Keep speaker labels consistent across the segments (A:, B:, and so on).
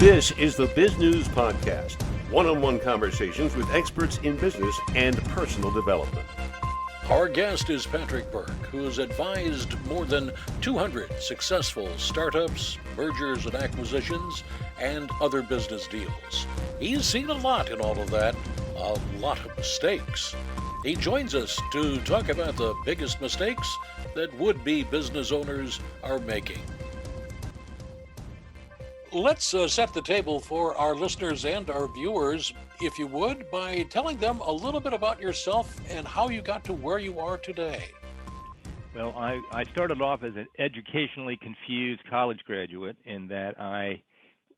A: This is the Biz News Podcast, one-on-one conversations with experts in business and personal development.
B: Our guest is Patrick Burke, who has advised more than 200 successful startups, mergers and acquisitions, and other business deals. He's seen a lot in all of that, a lot of mistakes. He joins us to talk about the biggest mistakes that would-be business owners are making. Let's set the table for our listeners and our viewers, if you would, by telling them a little bit about yourself and how you got to where you are today.
C: Well, I started off as an educationally confused college graduate in that I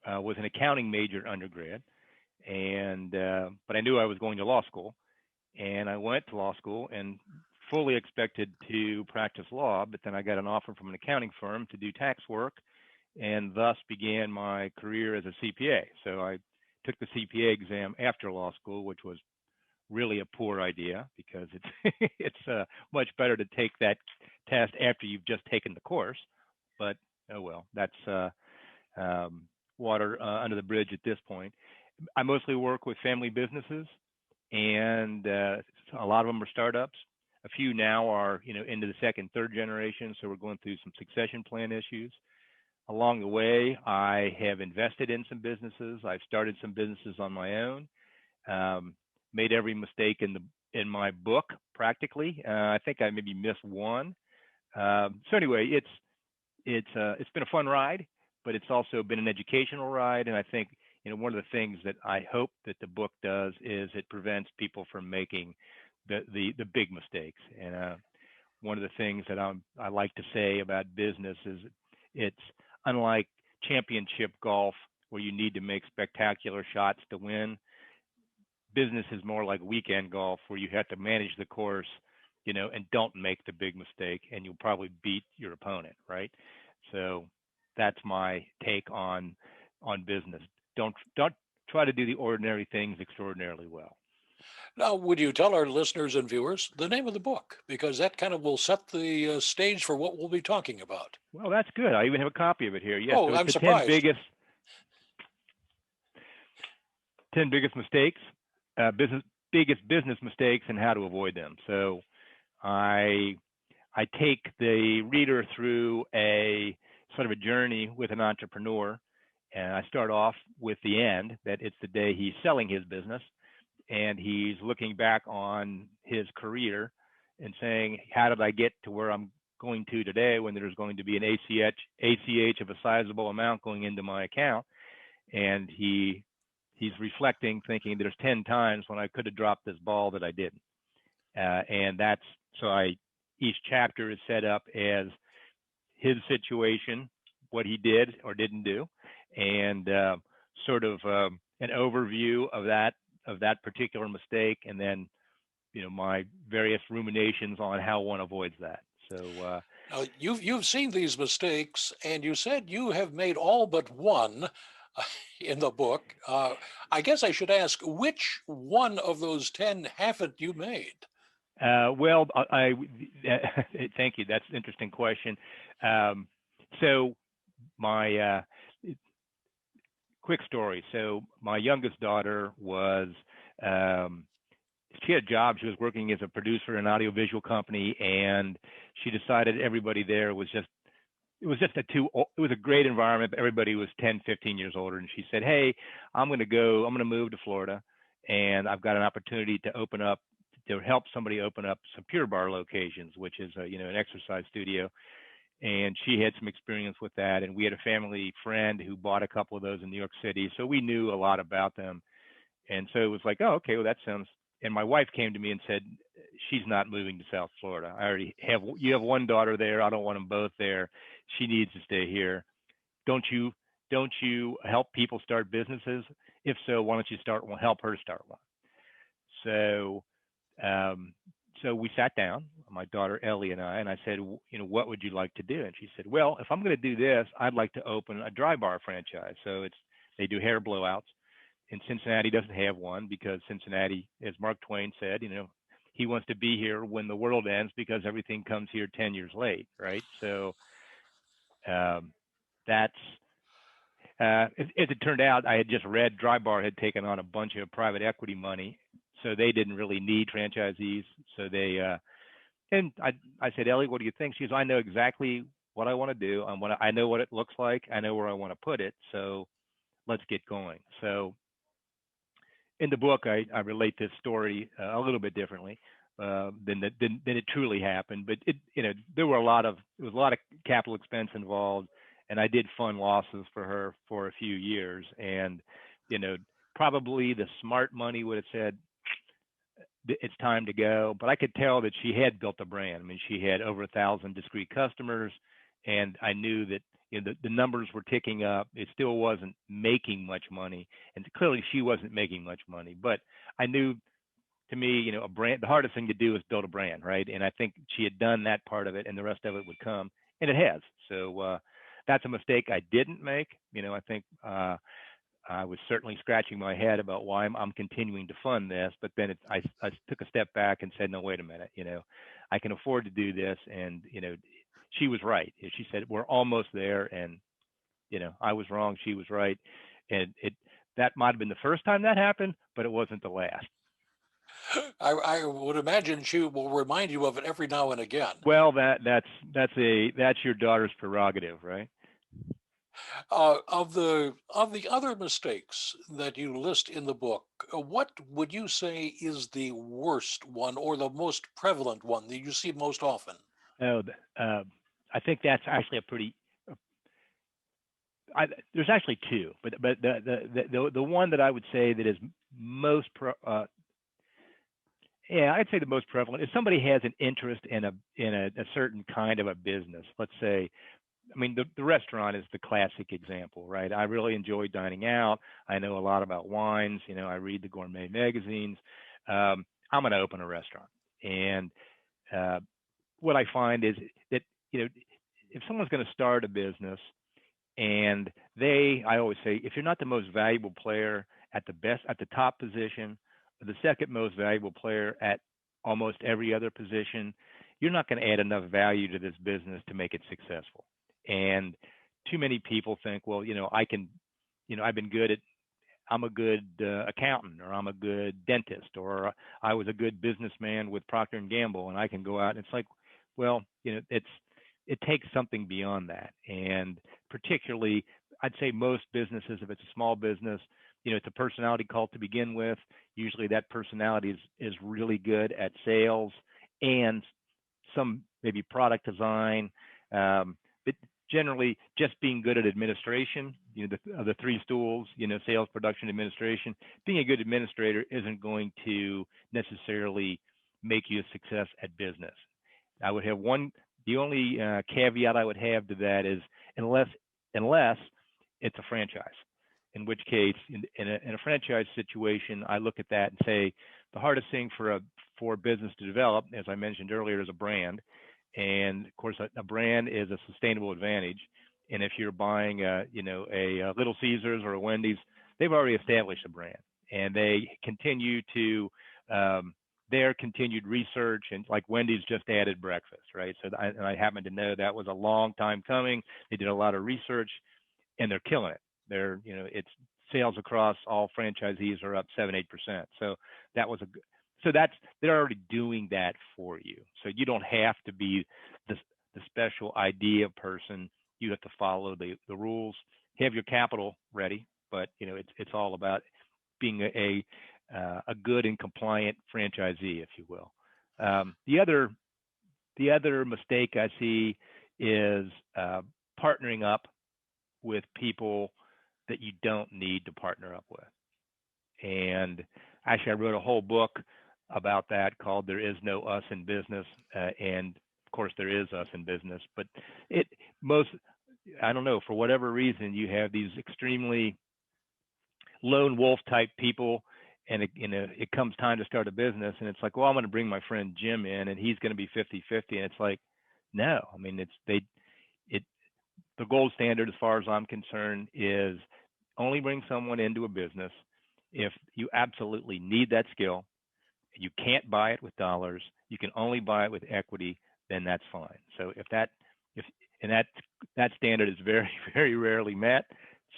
C: was an accounting major undergrad, and but I knew I was going to law school, and I went to law school and fully expected to practice law, but then I got an offer from an accounting firm to do tax work, and thus began my career as a CPA. So I took the CPA exam after law school, which was really a poor idea because it's much better to take that test after you've just taken the course. But oh well, that's water under the bridge at this point. I mostly work with family businesses, and a lot of them are startups. A few now are into the second, third generation, so we're going through some succession plan issues. Along the way, I have invested in some businesses. I've started some businesses on my own. Made every mistake in my book practically. I think I maybe missed one. So anyway, it's been a fun ride, but it's also been an educational ride. And I think one of the things that I hope that the book does is it prevents people from making the big mistakes. And one of the things that I like to say about business is it's unlike championship golf, where you need to make spectacular shots to win. Business is more like weekend golf, where you have to manage the course, and don't make the big mistake, and you'll probably beat your opponent, right? So that's my take on business. Don't try to do the ordinary things extraordinarily well.
B: Now, would you tell our listeners and viewers the name of the book? Because that kind of will set the stage for what we'll be talking about.
C: Well, that's good. I even have a copy of it here. Yes,
B: Oh,
C: so it's
B: I'm
C: the
B: surprised.
C: 10 biggest mistakes, biggest business mistakes, and how to avoid them. So I take the reader through a sort of a journey with an entrepreneur, and I start off with the end, that it's the day he's selling his business, and he's looking back on his career and saying, how did I get to where I'm going to today, when there's going to be an ACH of a sizable amount going into my account? And he's reflecting, thinking there's 10 times when I could have dropped this ball that I didn't. And that's, so each chapter is set up as his situation, what he did or didn't do, and sort of an overview of that particular mistake, and then my various ruminations on how one avoids that. So
B: now, you've seen these mistakes, and you said you have made all but one in the book. I guess I should ask, which one of those 10 haven't you made?
C: Well, thank you. That's an interesting question. So my quick story. So my youngest daughter was, she had a job. She was working as a producer in an audiovisual company, and she decided everybody there was just, it was a great environment, but everybody was 10, 15 years older. And she said, hey, I'm going to move to Florida, and I've got an opportunity to help somebody open up some Pure Barre locations, which is an exercise studio. And she had some experience with that, and we had a family friend who bought a couple of those in New York City, so we knew a lot about them. And so it was like, oh, okay, well, that sounds. And my wife came to me and said, she's not moving to South Florida. You have one daughter there. I don't want them both there. She needs to stay here. Don't you help people start businesses? If so, why don't you help her start one? So we sat down, my daughter Ellie and I said, what would you like to do? And she said, well, if I'm going to do this, I'd like to open a dry bar franchise. So they do hair blowouts. And Cincinnati doesn't have one, because Cincinnati, as Mark Twain said, he wants to be here when the world ends, because everything comes here 10 years late, right? So that's As it turned out, I had just read Drybar had taken on a bunch of private equity money, so they didn't really need franchisees. So they and I said, Ellie, what do you think? She goes, I know exactly what I want to do. I know what it looks like. I know where I want to put it. So let's get going. So in the book, I relate this story a little bit differently than it truly happened. But there was a lot of capital expense involved, and I did fund losses for her for a few years. And probably the smart money would have said it's time to go. But I could tell that she had built a brand. I mean, she had over 1,000 discrete customers, and I knew that the numbers were ticking up. It still wasn't making much money, and clearly she wasn't making much money. But I knew, to me, a brand, the hardest thing to do is build a brand, right? And I think she had done that part of it, and the rest of it would come, and it has. So that's a mistake I didn't make. I think I was certainly scratching my head about why I'm continuing to fund this, but then I took a step back and said, no, wait a minute, I can afford to do this, and she was right. She said we're almost there, and I was wrong, she was right, and that might have been the first time that happened, but it wasn't the last.
B: I would imagine she will remind you of it every now and again.
C: Well, that's your daughter's prerogative, right?
B: Of the other mistakes that you list in the book, what would you say is the worst one or the most prevalent one that you see most often?
C: Oh, I think that's actually a pretty. There's actually two, but the one that I would say that is most I'd say the most prevalent is somebody has an interest in a certain kind of a business. Let's say, I mean, the restaurant is the classic example, right? I really enjoy dining out. I know a lot about wines. I read the gourmet magazines. I'm going to open a restaurant, and what I find is that if someone's going to start a business, and I always say, if you're not the most valuable player at the top position, or the second most valuable player at almost every other position, you're not going to add enough value to this business to make it successful. And too many people think, well, I can, I've been good at, I'm a good accountant, or I'm a good dentist, or I was a good businessman with Procter and Gamble, and I can go out. And it's like, well, it takes something beyond that. And particularly, I'd say most businesses, if it's a small business, it's a personality cult to begin with. Usually that personality is really good at sales and some maybe product design, but generally just being good at administration, the three stools, sales, production, administration. Being a good administrator isn't going to necessarily make you a success at business. I would have the only caveat I would have to that is unless it's a franchise, in which case in a franchise situation, I look at that and say the hardest thing for a business to develop, as I mentioned earlier, is a brand. And of course, a brand is a sustainable advantage. And if you're buying a Little Caesars or a Wendy's, they've already established a brand, and they continue to their continued research, and like Wendy's just added breakfast, right? So I happen to know that was a long time coming. They did a lot of research, and they're killing it. It's sales across all franchisees are up 7-8%. So they're already doing that for you. So you don't have to be the special idea person. You have to follow the rules. Have your capital ready, but it's all about being a good and compliant franchisee, if you will. The other mistake I see is partnering up with people that you don't need to partner up with. And actually, I wrote a whole book about that called "There Is No Us in Business," and of course, there is us in business. But I don't know, for whatever reason, you have these extremely lone wolf type people, and it comes time to start a business, and it's like, well, I'm going to bring my friend Jim in, and he's going to be 50-50, and it's like, no, I mean, the gold standard, as far as I'm concerned, is only bring someone into a business if you absolutely need that skill. You can't buy it with dollars. You can only buy it with equity. Then that's fine. So if that standard is very, very rarely met,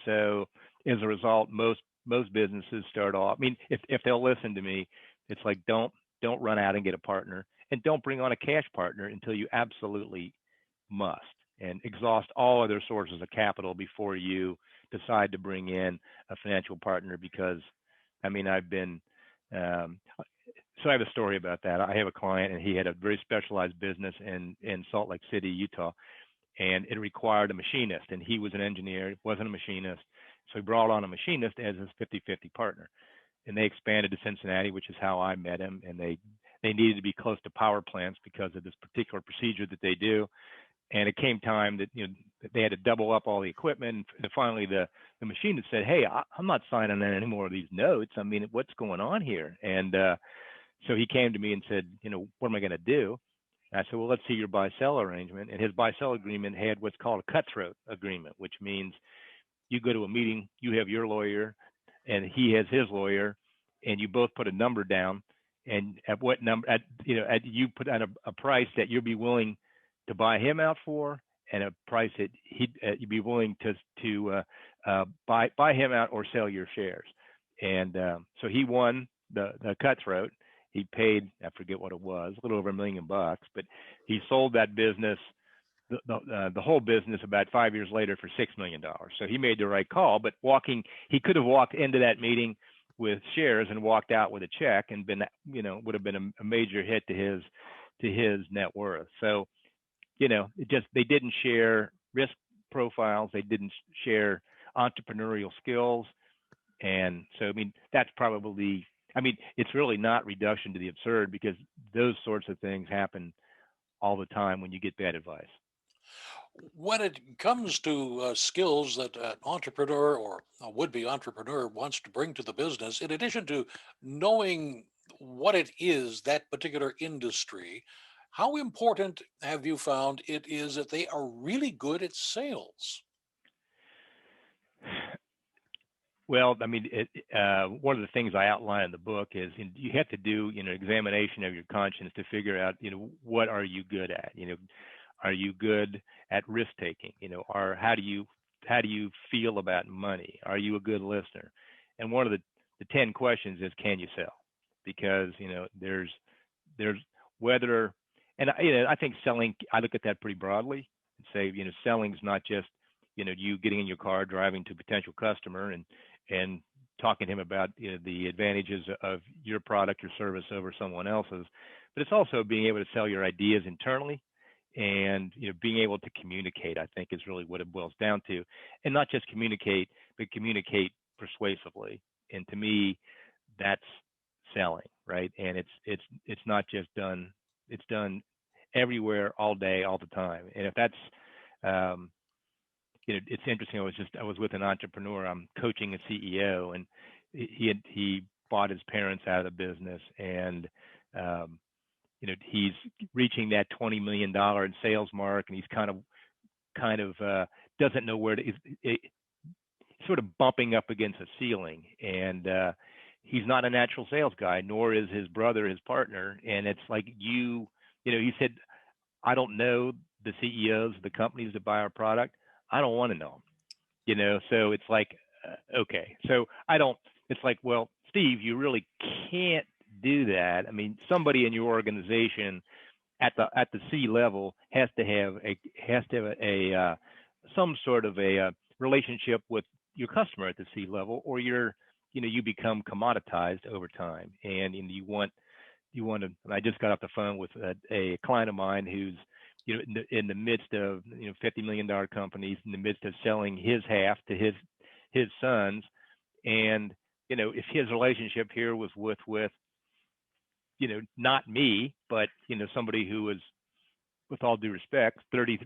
C: So as a result, most businesses start off. I mean, if they'll listen to me, it's like don't run out and get a partner, and don't bring on a cash partner until you absolutely must, and exhaust all other sources of capital before you decide to bring in a financial partner. Because, I mean, I've been so I have a story about that. I have a client, and he had a very specialized business in Salt Lake City, Utah, and it required a machinist, and he was an engineer, wasn't a machinist. So he brought on a machinist as his 50-50 partner, and they expanded to Cincinnati, which is how I met him. And they needed to be close to power plants because of this particular procedure that they do. And it came time that they had to double up all the equipment. And finally, the machinist said, "Hey, I'm not signing in any more of these notes. I mean, what's going on here?" And so he came to me and said, "What am I going to do?" And I said, "Well, let's see your buy-sell arrangement." And his buy-sell agreement had what's called a cutthroat agreement, which means you go to a meeting, you have your lawyer, and he has his lawyer, and you both put a number down. And at what number, you put out a price that you'd be willing to buy him out for, and a price that you'd be willing to buy him out or sell your shares. And so he won the cutthroat. He paid, I forget what it was, a little over $1 million, but he sold that business, the whole business, about 5 years later for $6 million. So he made the right call. But he could have walked into that meeting with shares and walked out with a check, and would have been a major hit to his net worth. So they didn't share risk profiles, they didn't share entrepreneurial skills. And so, I mean, that's probably, it's really not reduction to the absurd, because those sorts of things happen all the time when you get bad advice.
B: When it comes to skills that an entrepreneur or a would-be entrepreneur wants to bring to the business, in addition to knowing what it is, that particular industry, how important have you found it is that they are really good at sales?
C: Well, I mean, one of the things I outline in the book is you have to do, examination of your conscience to figure out, what are you good at? Are you good at risk taking? Or how do you feel about money? Are you a good listener? And one of the 10 questions is, can you sell? Because there's whether, and I think selling, I look at that pretty broadly and say, selling's not just you getting in your car, driving to a potential customer and talking to him about the advantages of your product or service over someone else's, but it's also being able to sell your ideas internally. And being able to communicate, I think, is really what it boils down to, and not just communicate, but communicate persuasively. And to me, that's selling, right? And it's not just done; it's done everywhere, all day, all the time. And if that's, it's interesting. I was with an entrepreneur. I'm coaching a CEO, and he bought his parents out of the business, and he's reaching that $20 million in sales mark, and he's kind of doesn't know where to. He's sort of bumping up against a ceiling, and he's not a natural sales guy, nor is his brother, his partner. And it's like he said, "I don't know the CEOs of the companies that buy our product. I don't want to know them." So it's like, okay, so I don't. It's like, well, Steve, you really can't do that. I mean, somebody in your organization at the C level has to have a some sort of a relationship with your customer at the C level, or you become commoditized over time. And you want to. And I just got off the phone with a client of mine who's in the midst of $50 million companies, in the midst of selling his half to his sons, and if his relationship here was with not me, but somebody who was, with all due respect, 30,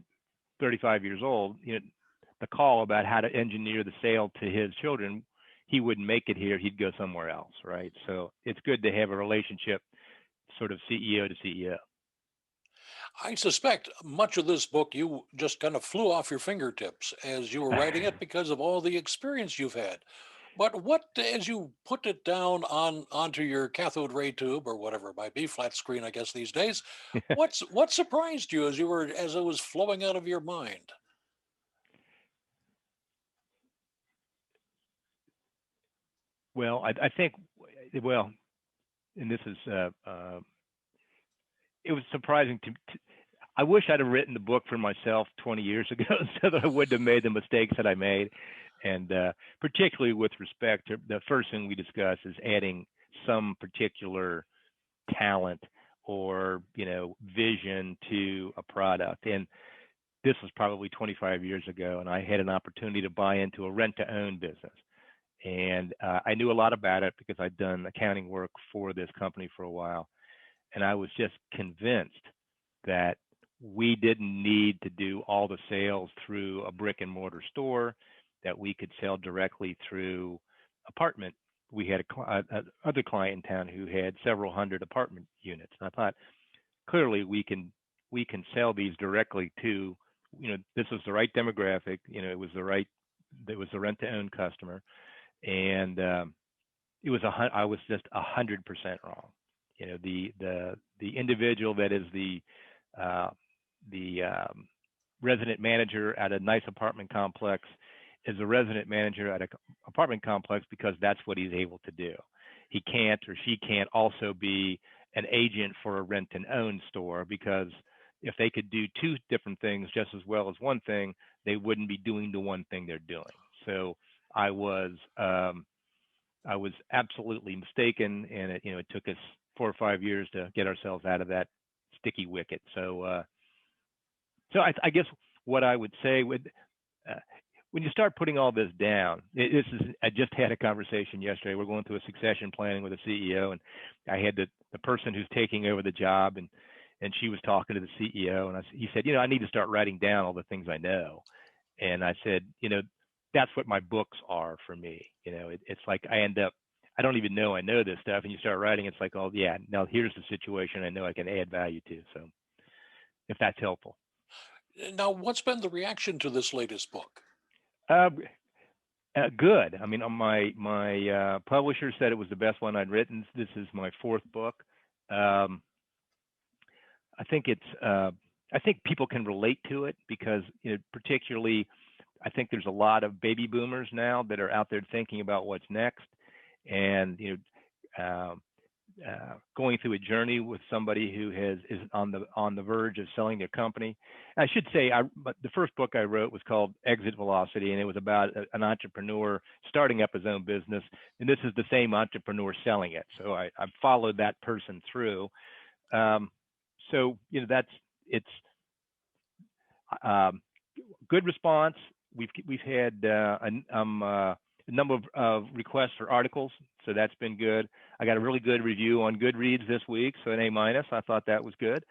C: 35 years old, the call about how to engineer the sale to his children, he wouldn't make it here. He'd go somewhere else, right? So it's good to have a relationship, sort of CEO to CEO.
B: I suspect much of this book you just kind of flew off your fingertips as you were writing it because of all the experience you've had. But what, as you put it down onto your cathode ray tube or whatever it might be, flat screen, I guess these days, what surprised you as it was flowing out of your mind?
C: Well, I think, well, and this is, it was surprising I wish I'd have written the book for myself 20 years ago so that I wouldn't have made the mistakes that I made. And particularly with respect to the first thing we discuss is adding some particular talent or, vision to a product. And this was probably 25 years ago, and I had an opportunity to buy into a rent-to-own business. And I knew a lot about it because I'd done accounting work for this company for a while. And I was just convinced that we didn't need to do all the sales through a brick and mortar store, that we could sell directly through apartment. We had other client in town who had several hundred apartment units. And I thought, clearly we can sell these directly to, this was the right demographic, it was the rent to own customer. And I was just 100% wrong. The individual that is the resident manager at a nice apartment complex is a resident manager at an apartment complex because that's what he's able to do. He can't, or she can't also be an agent for a rent and own store, because if they could do two different things just as well as one thing, they wouldn't be doing the one thing they're doing. So I was absolutely mistaken, and it took us 4 or 5 years to get ourselves out of that sticky wicket. So I guess what I would say when you start putting all this down, I just had a conversation yesterday. We're going through a succession planning with a CEO, and I had the person who's taking over the job, and she was talking to the CEO, and he said, I need to start writing down all the things I know. And I said, that's what my books are for me. It's like I don't even know I know this stuff, and you start writing, it's like, oh yeah, now here's the situation I know I can add value to. So if that's helpful.
B: Now, what's been the reaction to this latest book?
C: Good. I mean, my publisher said it was the best one I'd written. This is my 4th book. I think I think people can relate to it because, particularly, I think there's a lot of baby boomers now that are out there thinking about what's next, and going through a journey with somebody who is on the verge of selling their company. I should say, the first book I wrote was called Exit Velocity, and it was about an entrepreneur starting up his own business. And this is the same entrepreneur selling it. So I followed that person through. So it's good response. We've had a number of requests for articles, so that's been good. I got a really good review on Goodreads this week, so an A-. I thought that was good.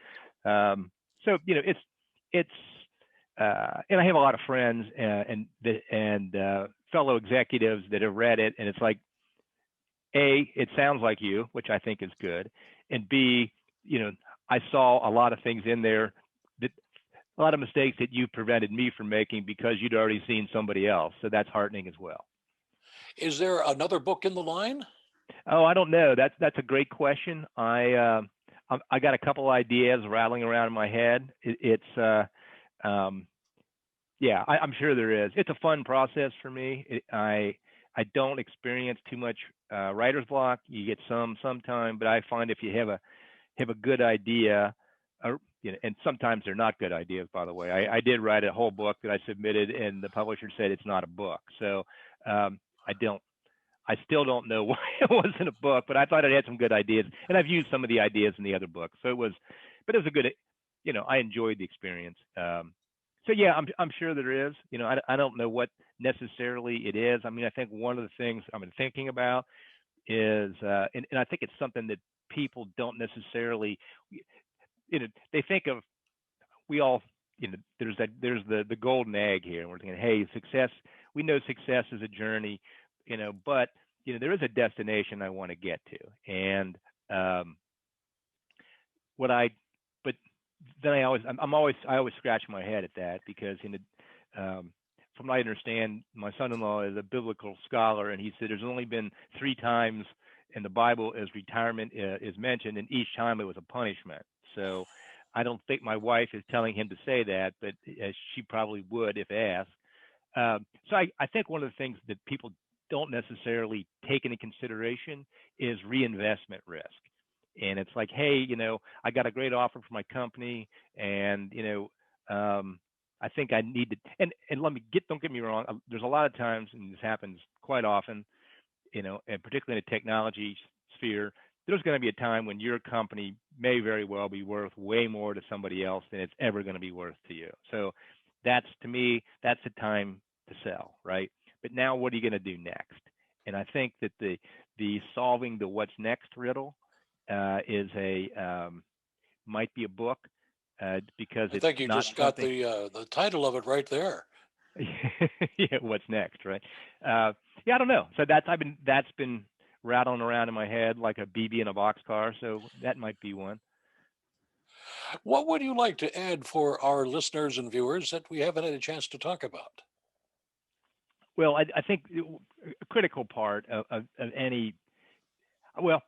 C: So it's and I have a lot of friends and fellow executives that have read it, and it's like, A, it sounds like you, which I think is good, and B, I saw a lot of things in there, a lot of mistakes that you prevented me from making because you'd already seen somebody else. So that's heartening as well.
B: Is there another book in the line?
C: Oh, I don't know. That's a great question. I got a couple ideas rattling around in my head. Yeah, I'm sure there is. It's a fun process for me. I don't experience too much writer's block. You get sometime, but I find if you have a good idea, and sometimes they're not good ideas, by the way. I did write a whole book that I submitted, and the publisher said it's not a book. So I still don't know why it wasn't a book, but I thought it had some good ideas, and I've used some of the ideas in the other books. So it was a good, I enjoyed the experience. So yeah, I'm sure there is. I don't know what necessarily it is. I mean, I think one of the things I've been thinking about is, and I think it's something that people don't necessarily, they think of, we all, there's the golden egg here, and we're thinking, hey, success. We know success is a journey, but there is a destination I want to get to, and but then I always scratch my head at that because from what I understand, my son-in-law is a biblical scholar, and he said there's only been 3 times in the Bible as retirement is mentioned, and each time it was a punishment. So I don't think my wife is telling him to say that, but she probably would if asked. So I think one of the things that people don't don't necessarily take into consideration is reinvestment risk. And it's like, hey, I got a great offer for my company, and I think I need to. And don't get me wrong. There's a lot of times, and this happens quite often, and particularly in the technology sphere, there's going to be a time when your company may very well be worth way more to somebody else than it's ever going to be worth to you. So to me, that's the time to sell, right? But now what are you going to do next? And I think that the solving the what's next riddle is might be a book because
B: I think you just got the title of it right there.
C: Yeah, what's next, right? I don't know. So that's been rattling around in my head like a BB in a boxcar. So that might be one.
B: What would you like to add for our listeners and viewers that we haven't had a chance to talk about?
C: Well, I think a critical part of any, well,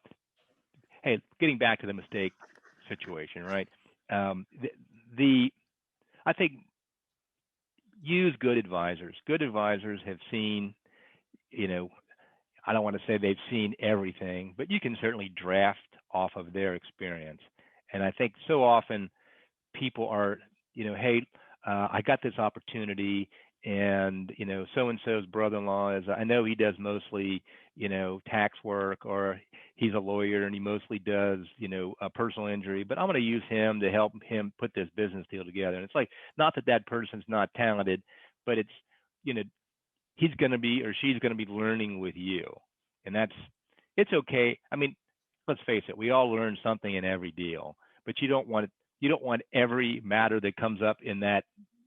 C: hey, getting back to the mistake situation, right? I think use good advisors. Good advisors have seen, I don't want to say they've seen everything, but you can certainly draft off of their experience. And I think so often people are, hey, I got this opportunity, and so-and-so's brother-in-law I know he does mostly tax work, or he's a lawyer and he mostly does a personal injury, but I'm going to use him to help him put this business deal together. And it's like, not that person's not talented, but it's he's going to be, or she's going to be learning with you, and it's okay. I mean, let's face it, we all learn something in every deal, but you don't want every matter that comes up in that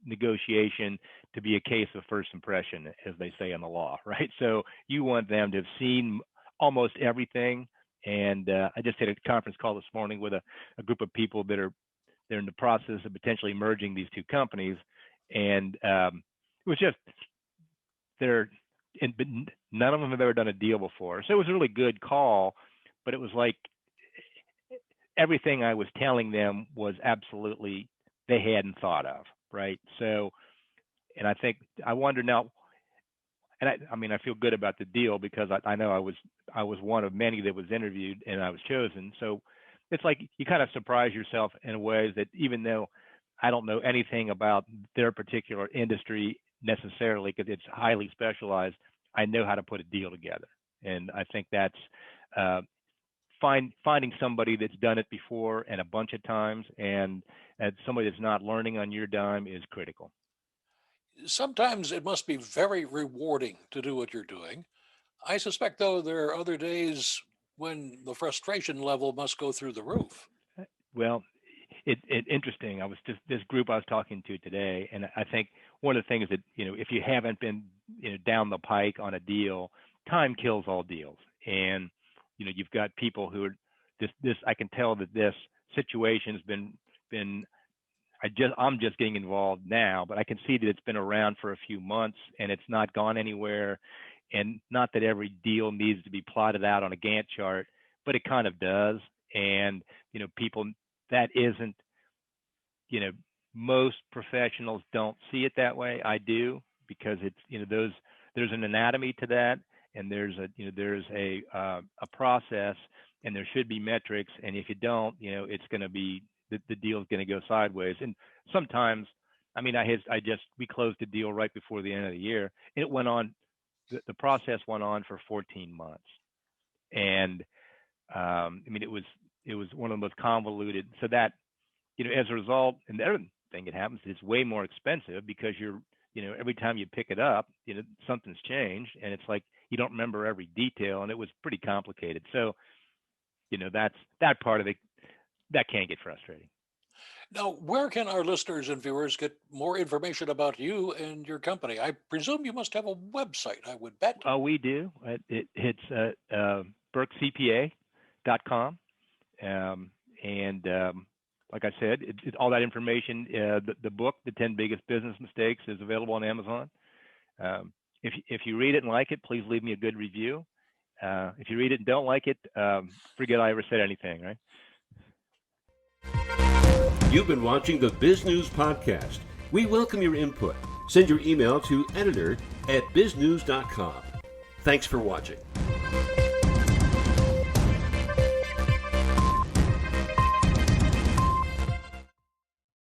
C: negotiation to be a case of first impression, as they say in the law, right? So you want them to have seen almost everything. And I just had a conference call this morning with a group of people they're in the process of potentially merging these two companies, and it was just but none of them have ever done a deal before, so it was a really good call. But it was like everything I was telling them was absolutely they hadn't thought of. Right. So, and I wonder now, and I feel good about the deal because I know I was one of many that was interviewed and I was chosen. So it's like you kind of surprise yourself in ways that even though I don't know anything about their particular industry necessarily, because it's highly specialized, I know how to put a deal together. And I think that's finding somebody that's done it before and a bunch of times, and somebody that's not learning on your dime is critical.
B: Sometimes it must be very rewarding to do what you're doing. I suspect, though, there are other days when the frustration level must go through the roof.
C: Well, it interesting. I was just this group I was talking to today, and I think one of the things that if you haven't been down the pike on a deal, time kills all deals, and you've got people who are this. I can tell that this situation's been. I'm just getting involved now, but I can see that it's been around for a few months and it's not gone anywhere. And not that every deal needs to be plotted out on a Gantt chart, but it kind of does. And people that isn't. Most professionals don't see it that way. I do, because it's there's an anatomy to that. And there's a process, and there should be metrics. And if you don't, it's going to be the deal's going to go sideways. And sometimes, we closed the deal right before the end of the year, and it went on. The process went on for 14 months, and it was one of the most convoluted. So that as a result, and the other thing that happens is it's way more expensive because every time you pick it up, something's changed, and it's like you don't remember every detail, and it was pretty complicated. So, that's that part of it that can get frustrating.
B: Now, where can our listeners and viewers get more information about you and your company? I presume you must have a website, I would bet.
C: Oh, we do. It's burkecpa.com. And like I said, all that information, the book, The 10 Biggest Business Mistakes, is available on Amazon. If you read it and like it, please leave me a good review. If you read it and don't like it, forget I ever said anything, right?
A: You've been watching the Bizgnus podcast. We welcome your input. Send your email to editor@bizgnus.com. Thanks for watching.